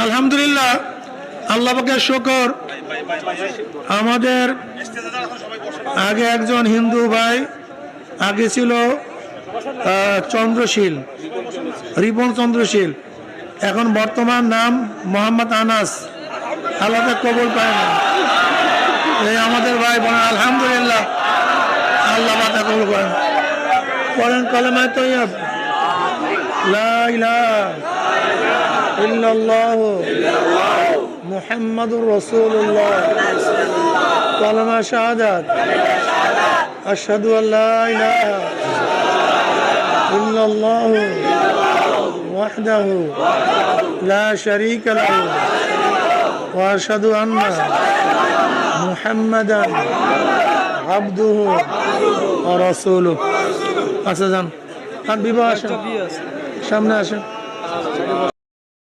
আলহামদুলিল্লাহ, আল্লাহ পাকের শুকর। আমাদের আগে একজন হিন্দু ভাই আগে ছিল চন্দ্রশীল, রিপন চন্দ্রশীল, এখন বর্তমান নাম মোহাম্মদ আনাস। আল্লাহ তাকে কবুল পায় না। এই আমাদের ভাই বলেন আলহামদুলিল্লাহ, আল্লাহ তাকে কবুল করেন। পড়েন কালেমা তৈয়ব, লা ইলাহা ইল্লাল্লাহ মুহাম্মাদুর রাসূলুল্লাহ, কালেমা শাহাদাত, আশহাদু আল্লা ইলাহা ইল্লাল্লাহ ওয়াহদাহু লা শারীকা লাহু ওয়া আশহাদু আন্না মুহাম্মাদান আবদুহু ওয়া রাসূলুহু। আচ্ছা যান, আর বিবাহ আসেন, সামনে আসেন।